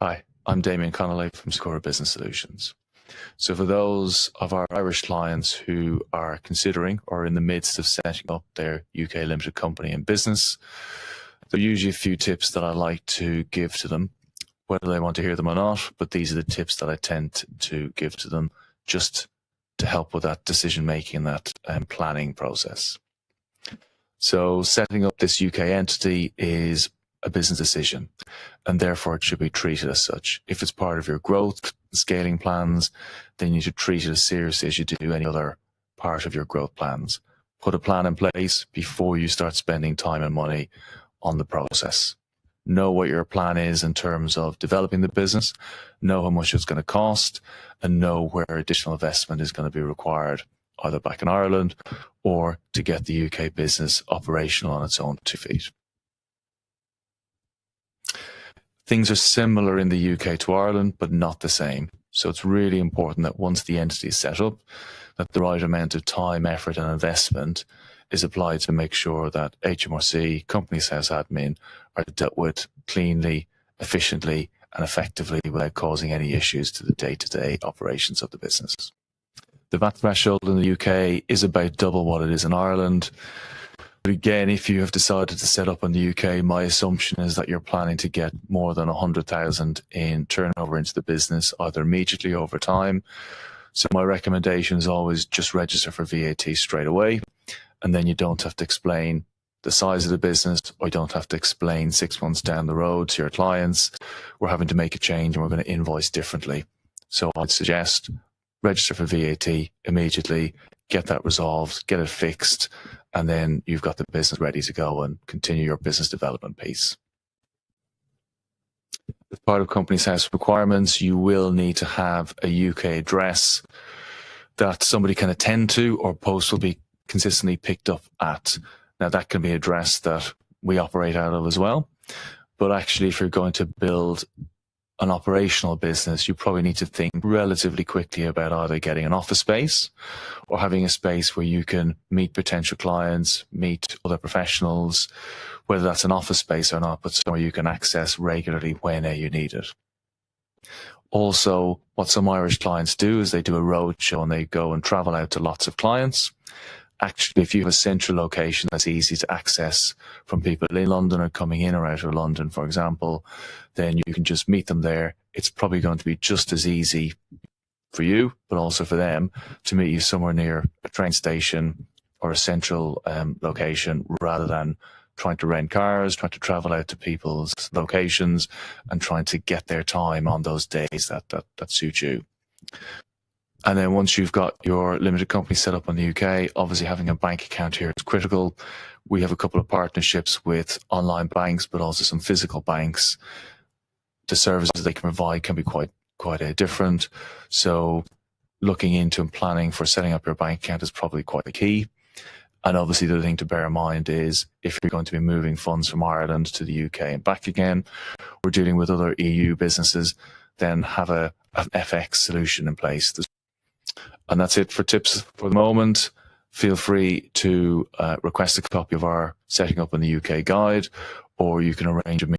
Hi, I'm Damien Connolly from Sakura Business Solutions. So for those of our Irish clients who are considering or in the midst of setting up their UK limited company and business, there are usually a few tips that I like to give to them, whether they want to hear them or not, but these are the tips that I tend to give to them just to help with that decision making and that planning process. So setting up this UK entity is a business decision, and therefore it should be treated as such. If it's part of your growth scaling plans, then you should treat it as seriously as you do any other part of your growth plans. Put a plan in place before you start spending time and money on the process. Know what your plan is in terms of developing the business, know how much it's going to cost, and know where additional investment is going to be required, either back in Ireland or to get the UK business operational on its own 2 feet. Things are similar in the UK to Ireland, but not the same. So it's really important that once the entity is set up, that the right amount of time, effort and investment is applied to make sure that HMRC, Companies House Admin, are dealt with cleanly, efficiently and effectively without causing any issues to the day-to-day operations of the business. The VAT threshold in the UK is about double what it is in Ireland. But again, if you have decided to set up in the UK, my assumption is that you're planning to get more than 100,000 in turnover into the business, either immediately or over time. So my recommendation is always just register for VAT straight away. And then you don't have to explain the size of the business, or you don't have to explain 6 months down the road to your clients, we're having to make a change and we're going to invoice differently. So I'd suggest register for VAT immediately, get that resolved, get it fixed, and then you've got the business ready to go and continue your business development piece. As part of Companies House requirements, you will need to have a UK address that somebody can attend to or post will be consistently picked up at. Now that can be an address that we operate out of as well. But actually, if you're going to build an operational business, you probably need to think relatively quickly about either getting an office space or having a space where you can meet potential clients, meet other professionals, whether that's an office space or not, but somewhere you can access regularly whenever you need it. Also, what some Irish clients do is they do a roadshow and they go and travel out to lots of clients. Actually, if you have a central location that's easy to access from people in London or coming in or out of London, for example, then you can just meet them there. It's probably going to be just as easy for you, but also for them to meet you somewhere near a train station or a central location, rather than trying to rent cars, trying to travel out to people's locations and trying to get their time on those days that suit you. And then once you've got your limited company set up in the UK, obviously having a bank account here is critical. We have a couple of partnerships with online banks, but also some physical banks. The services they can provide can be quite different. So looking into and planning for setting up your bank account is probably quite the key. And obviously the other thing to bear in mind is if you're going to be moving funds from Ireland to the UK and back again, we're dealing with other EU businesses, then have an FX solution in place. And that's it for tips for the moment. Feel free to request a copy of our Setting Up in the UK guide, or you can arrange a meeting